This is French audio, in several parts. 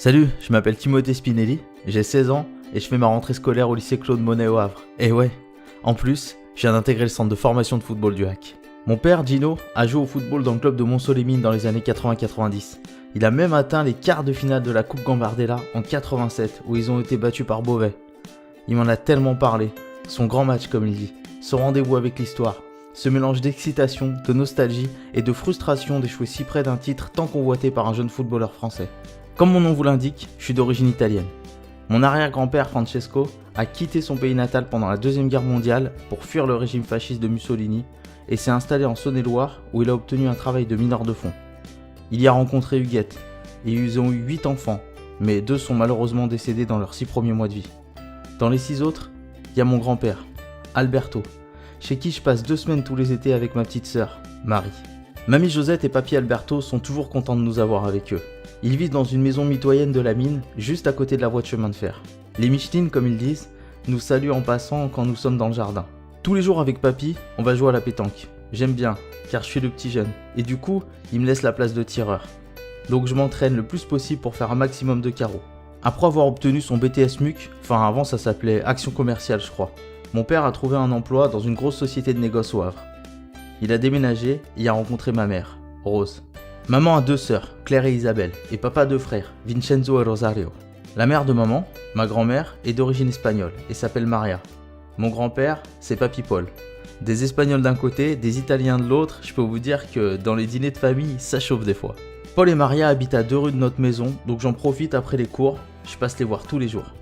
Salut, je m'appelle Timothée Spinelli, j'ai 16 ans et je fais ma rentrée scolaire au lycée Claude Monet au Havre. Et ouais, en plus, je viens d'intégrer le centre de formation de football du HAC. Mon père, Gino, a joué au football dans le club de Montceau-les-Mines dans les années 80-90. Il a même atteint les quarts de finale de la Coupe Gambardella en 87 où ils ont été battus par Beauvais. Il m'en a tellement parlé, son grand match comme il dit, son rendez-vous avec l'histoire, ce mélange d'excitation, de nostalgie et de frustration d'échouer si près d'un titre tant convoité par un jeune footballeur français. Comme mon nom vous l'indique, je suis d'origine italienne. Mon arrière-grand-père Francesco a quitté son pays natal pendant la Deuxième Guerre mondiale pour fuir le régime fasciste de Mussolini et s'est installé en Saône-et-Loire où il a obtenu un travail de mineur de fond. Il y a rencontré Huguette et ils ont eu 8 enfants, mais 2 sont malheureusement décédés dans leurs 6 premiers mois de vie. Dans les 6 autres, il y a mon grand-père, Alberto, chez qui je passe 2 semaines tous les étés avec ma petite sœur, Marie. Mamie Josette et papy Alberto sont toujours contents de nous avoir avec eux. Ils vivent dans une maison mitoyenne de la mine, juste à côté de la voie de chemin de fer. Les Michelines, comme ils disent, nous saluent en passant quand nous sommes dans le jardin. Tous les jours avec papy, on va jouer à la pétanque. J'aime bien, car je suis le petit jeune. Et du coup, il me laisse la place de tireur. Donc je m'entraîne le plus possible pour faire un maximum de carreaux. Après avoir obtenu son BTS MUC, enfin avant ça s'appelait Action Commerciale je crois, mon père a trouvé un emploi dans une grosse société de négoce au Havre. Il a déménagé et y a rencontré ma mère, Rose. Maman a 2 sœurs, Claire et Isabelle, et papa a 2 frères, Vincenzo et Rosario. La mère de maman, ma grand-mère, est d'origine espagnole et s'appelle Maria. Mon grand-père, c'est Papy Paul. Des Espagnols d'un côté, des Italiens de l'autre, je peux vous dire que dans les dîners de famille, ça chauffe des fois. Paul et Maria habitent à 2 rues de notre maison, donc j'en profite après les cours, je passe les voir tous les jours.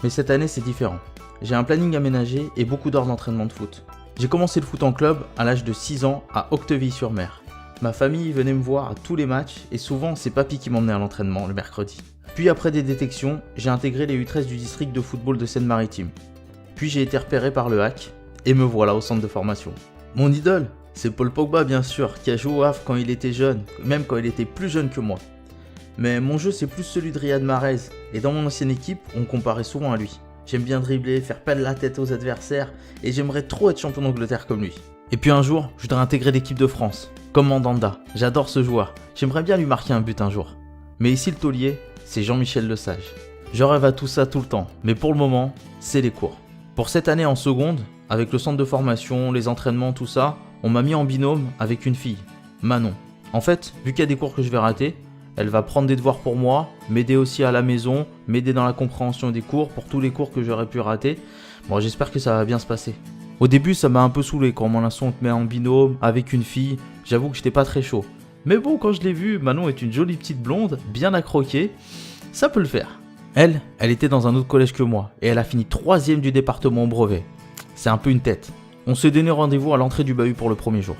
Mais cette année, c'est différent. J'ai un planning aménagé et beaucoup d'heures d'entraînement de foot. J'ai commencé le foot en club à l'âge de 6 ans à Octeville-sur-Mer. Ma famille venait me voir à tous les matchs et souvent c'est papy qui m'emmenait à l'entraînement le mercredi. Puis après des détections, j'ai intégré les U13 du district de football de Seine-Maritime. Puis j'ai été repéré par le HAC et me voilà au centre de formation. Mon idole, c'est Paul Pogba bien sûr, qui a joué au Havre quand il était jeune, même quand il était plus jeune que moi. Mais mon jeu c'est plus celui de Riyad Mahrez et dans mon ancienne équipe, on me comparait souvent à lui. J'aime bien dribbler, faire perdre la tête aux adversaires et j'aimerais trop être champion d'Angleterre comme lui. Et puis un jour, je voudrais intégrer l'équipe de France, comme Mandanda. J'adore ce joueur, j'aimerais bien lui marquer un but un jour. Mais ici le taulier, c'est Jean-Michel Lesage. Je rêve à tout ça tout le temps, mais pour le moment, c'est les cours. Pour cette année en seconde, avec le centre de formation, les entraînements, tout ça, on m'a mis en binôme avec une fille, Manon. En fait, vu qu'il y a des cours que je vais rater, elle va prendre des devoirs pour moi, m'aider aussi à la maison, m'aider dans la compréhension des cours pour tous les cours que j'aurais pu rater. Bon, j'espère que ça va bien se passer. Au début, ça m'a un peu saoulé quand mon on te met en binôme avec une fille. J'avoue que j'étais pas très chaud. Mais bon, quand je l'ai vue, Manon est une jolie petite blonde, bien à croquer. Ça peut le faire. Elle était dans un autre collège que moi et elle a fini 3ème du département au brevet. C'est un peu une tête. On s'est donné rendez-vous à l'entrée du bahut pour le premier jour.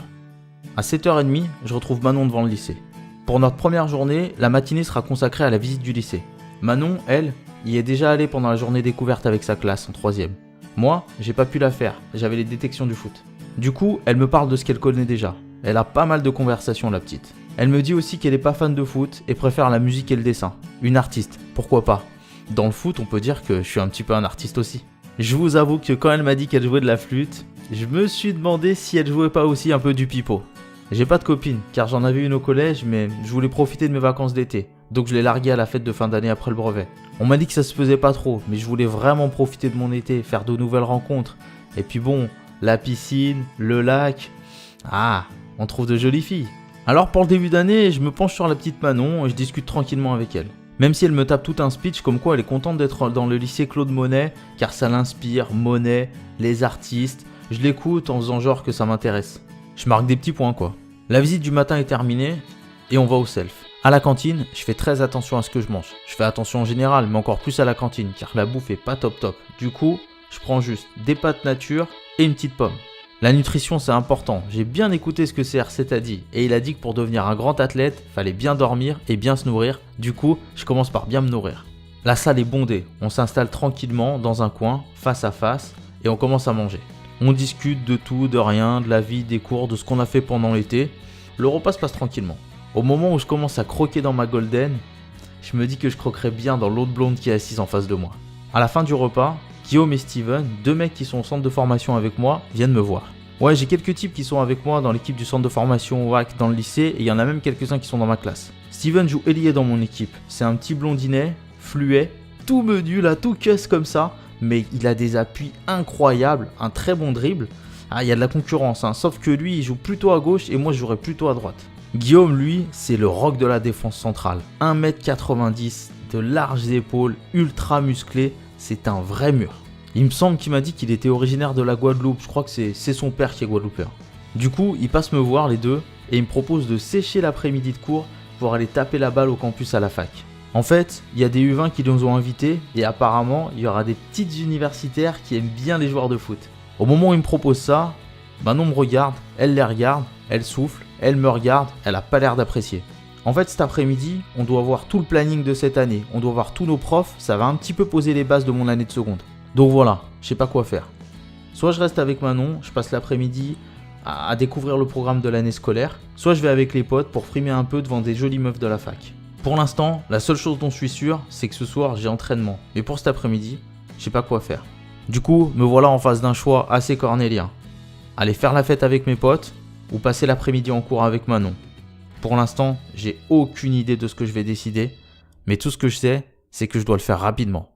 À 7h30, je retrouve Manon devant le lycée. Pour notre première journée, la matinée sera consacrée à la visite du lycée. Manon, elle, y est déjà allée pendant la journée découverte avec sa classe en 3ème. Moi, j'ai pas pu la faire, j'avais les détections du foot. Du coup, elle me parle de ce qu'elle connaît déjà. Elle a pas mal de conversations, la petite. Elle me dit aussi qu'elle est pas fan de foot et préfère la musique et le dessin. Une artiste, pourquoi pas. Dans le foot, on peut dire que je suis un petit peu un artiste aussi. Je vous avoue que quand elle m'a dit qu'elle jouait de la flûte, je me suis demandé si elle jouait pas aussi un peu du pipeau. J'ai pas de copine, car j'en avais une au collège, mais je voulais profiter de mes vacances d'été. Donc je l'ai larguée à la fête de fin d'année après le brevet. On m'a dit que ça se faisait pas trop, mais je voulais vraiment profiter de mon été, faire de nouvelles rencontres. Et puis bon, la piscine, le lac... Ah, on trouve de jolies filles. Alors pour le début d'année, je me penche sur la petite Manon et je discute tranquillement avec elle. Même si elle me tape tout un speech comme quoi elle est contente d'être dans le lycée Claude Monet, car ça l'inspire, Monet, les artistes, je l'écoute en faisant genre que ça m'intéresse. Je marque des petits points quoi. La visite du matin est terminée et on va au self. À la cantine, je fais très attention à ce que je mange. Je fais attention en général, mais encore plus à la cantine, car la bouffe est pas top. Du coup, je prends juste des pâtes nature et une petite pomme. La nutrition, c'est important. J'ai bien écouté ce que CR7 a dit, et il a dit que pour devenir un grand athlète, fallait bien dormir et bien se nourrir. Du coup, je commence par bien me nourrir. La salle est bondée. On s'installe tranquillement dans un coin, face à face, et on commence à manger. On discute de tout, de rien, de la vie, des cours, de ce qu'on a fait pendant l'été. Le repas se passe tranquillement. Au moment où je commence à croquer dans ma golden, je me dis que je croquerais bien dans l'autre blonde qui est assise en face de moi. À la fin du repas, Guillaume et Steven, 2 mecs qui sont au centre de formation avec moi, viennent me voir. Ouais, j'ai quelques types qui sont avec moi dans l'équipe du centre de formation WAC dans le lycée et il y en a même quelques-uns qui sont dans ma classe. Steven joue ailier dans mon équipe. C'est un petit blondinet, fluet, tout menu là, tout cuss comme ça, mais il a des appuis incroyables, un très bon dribble. Ah, il y a de la concurrence, hein, sauf que lui il joue plutôt à gauche et moi je jouerai plutôt à droite. Guillaume, lui, c'est le rock de la défense centrale. 1m90, de larges épaules, ultra musclé, c'est un vrai mur. Il me semble qu'il m'a dit qu'il était originaire de la Guadeloupe, je crois que c'est son père qui est guadeloupéen. Du coup, ils passent me voir les deux et ils me proposent de sécher l'après-midi de cours pour aller taper la balle au campus à la fac. En fait, il y a des U20 qui nous ont invités et apparemment, il y aura des petites universitaires qui aiment bien les joueurs de foot. Au moment où ils me proposent ça, Manon me regarde, elle les regarde, elle souffle, elle me regarde, elle a pas l'air d'apprécier. En fait, cet après-midi, on doit voir tout le planning de cette année, on doit voir tous nos profs, ça va un petit peu poser les bases de mon année de seconde. Donc voilà, je sais pas quoi faire. Soit je reste avec Manon, je passe l'après-midi à découvrir le programme de l'année scolaire, soit je vais avec les potes pour frimer un peu devant des jolies meufs de la fac. Pour l'instant, la seule chose dont je suis sûr, c'est que ce soir j'ai entraînement. Mais pour cet après-midi, je sais pas quoi faire. Du coup, me voilà en face d'un choix assez cornélien. Aller faire la fête avec mes potes ou passer l'après-midi en cours avec Manon. Pour l'instant, j'ai aucune idée de ce que je vais décider, mais tout ce que je sais, c'est que je dois le faire rapidement.